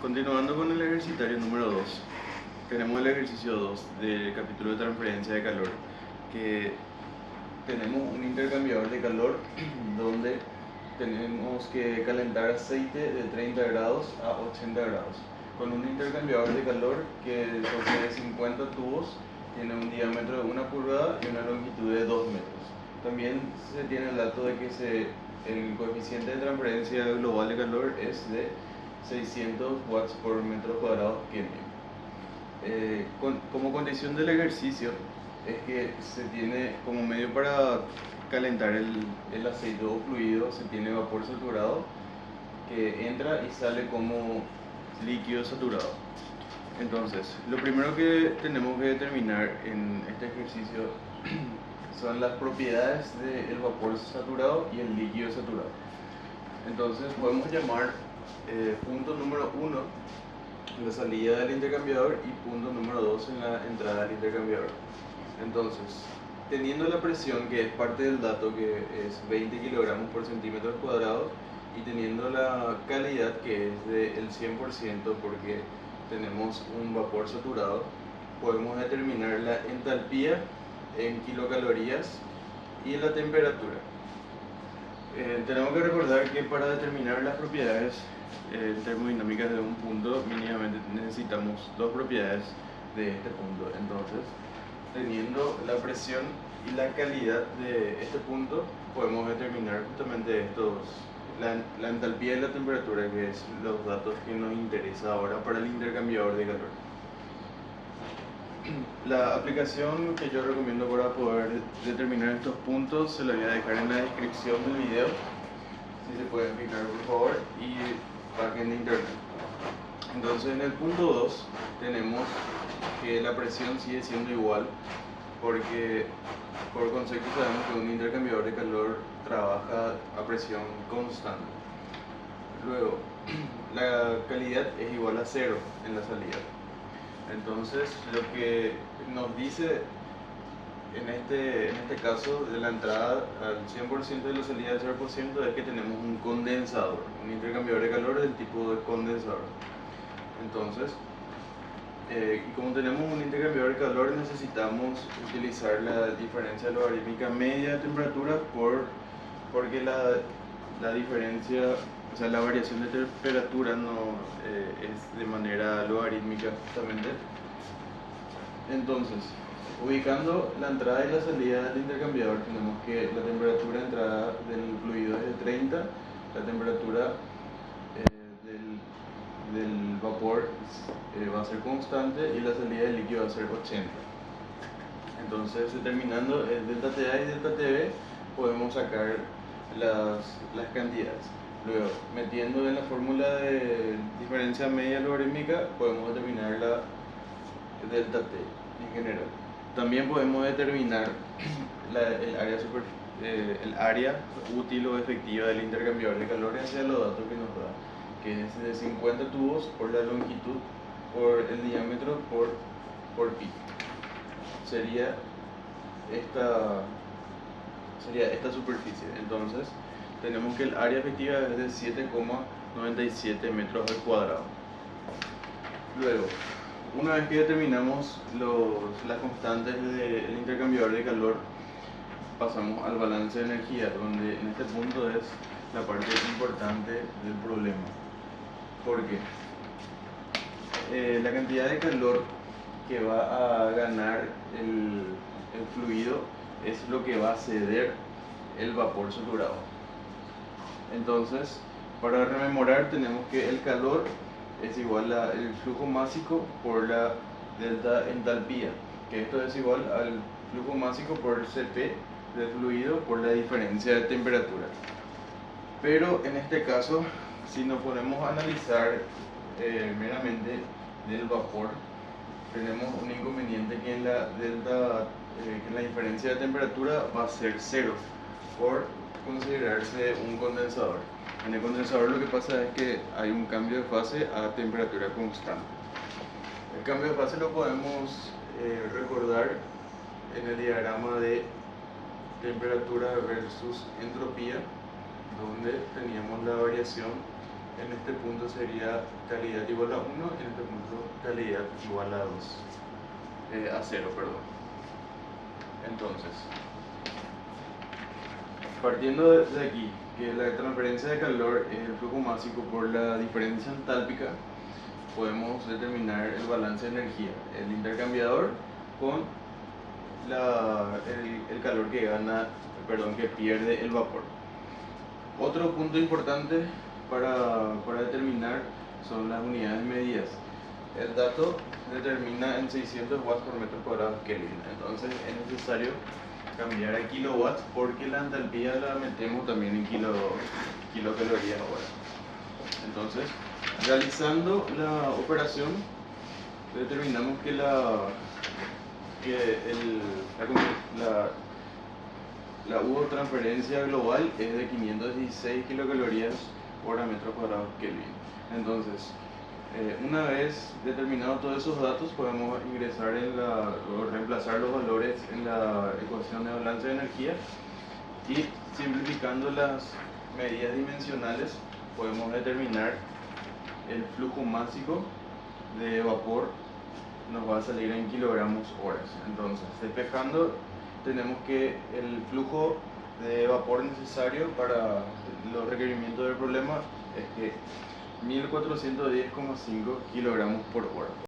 Continuando con el ejercitario número 2, tenemos el ejercicio 2 del capítulo de transferencia de calor, que tenemos un intercambiador de calor donde tenemos que calentar aceite de 30 grados a 80 grados, con un intercambiador de calor que posee 50 tubos, tiene un diámetro de 1 pulgada y una longitud de 2 metros. También se tiene el dato de que el coeficiente de transferencia global de calor es de 600 watts por metro cuadrado Kelvin. Como condición del ejercicio es que se tiene como medio para calentar el aceite o fluido, se tiene vapor saturado que entra y sale como líquido saturado. Entonces, lo primero que tenemos que determinar en este ejercicio son las propiedades del vapor saturado y el líquido saturado. Entonces podemos llamar punto número 1 la salida del intercambiador y punto número 2 en la entrada del intercambiador. Entonces, teniendo la presión, que es parte del dato, que es 20 kilogramos por centímetros cuadrados, y teniendo la calidad, que es del 100%, porque tenemos un vapor saturado, podemos determinar la entalpía en kilocalorías y la temperatura. Tenemos que recordar que para determinar las propiedades termodinámicas de un punto, mínimamente necesitamos dos propiedades de este punto. Entonces, teniendo la presión y la calidad de este punto, podemos determinar justamente la entalpía y la temperatura, que es los datos que nos interesa ahora para el intercambiador de calor. La aplicación que yo recomiendo para poder determinar estos puntos se la voy a dejar en la descripción del video, si se pueden fijar por favor, y página de internet. Entonces, en el punto 2 tenemos que la presión sigue siendo igual, porque por concepto sabemos que un intercambiador de calor trabaja a presión constante. Luego, la calidad es igual a 0 en la salida. Entonces, lo que nos dice en este caso de la entrada al 100% de la salida al 0% es que tenemos un condensador, un intercambiador de calor del tipo de condensador. Entonces, y como tenemos un intercambiador de calor, necesitamos utilizar la diferencia logarítmica media de temperatura porque la diferencia, o sea, la variación de temperatura no es de manera logarítmica justamente. Entonces, ubicando la entrada y la salida del intercambiador, tenemos que la temperatura de entrada del fluido es de 30, la temperatura del vapor va a ser constante y la salida del líquido va a ser 80. Entonces, determinando el delta TA y delta TB, podemos sacar las cantidades. Luego, metiendo en la fórmula de diferencia media logarítmica, podemos determinar la delta T en general. También podemos determinar el área útil o efectiva del intercambiador de calor hacia los datos que nos da, que es de 50 tubos por la longitud por el diámetro por pi. Sería esta superficie. Entonces, tenemos que el área efectiva es de 7,97 metros al cuadrado. Luego, una vez que determinamos las constantes del intercambiador de calor, pasamos al balance de energía, donde en este punto es la parte importante del problema. Porque la cantidad de calor que va a ganar el fluido es lo que va a ceder el vapor saturado. Entonces, para rememorar, tenemos que el calor es igual al flujo másico por la delta entalpía, que esto es igual al flujo másico por Cp del fluido por la diferencia de temperatura. Pero en este caso, si nos ponemos a analizar meramente del vapor, tenemos un inconveniente que en la diferencia de temperatura va a ser 0 por considerarse un condensador. En el condensador lo que pasa es que hay un cambio de fase a temperatura constante. El cambio de fase lo podemos recordar en el diagrama de temperatura versus entropía, donde teníamos la variación En este punto sería calidad igual a 1, en este punto calidad igual a 2. A 0, perdón. Entonces, partiendo de aquí, que la transferencia de calor es el flujo másico por la diferencia entálpica, podemos determinar el balance de energía, el intercambiador con el calor que que pierde el vapor. Otro punto importante para determinar son las unidades medidas. El dato determina en 600 watts por metro cuadrado Kelvin, entonces es necesario cambiar a kilowatts porque la entalpía la metemos también en kilocalorías hora. Entonces, realizando la operación, determinamos que la transferencia global es de 516 kilocalorías por metro cuadrado Kelvin. Entonces, una vez determinados todos esos datos, podemos ingresar o reemplazar los valores en la ecuación de balance de energía y, simplificando las medidas dimensionales, podemos determinar el flujo másico de vapor. Nos va a salir en kilogramos horas. Entonces, despejando, tenemos que el flujo de vapor necesario para los requerimientos del problema es que 1410,5 kilogramos por hora.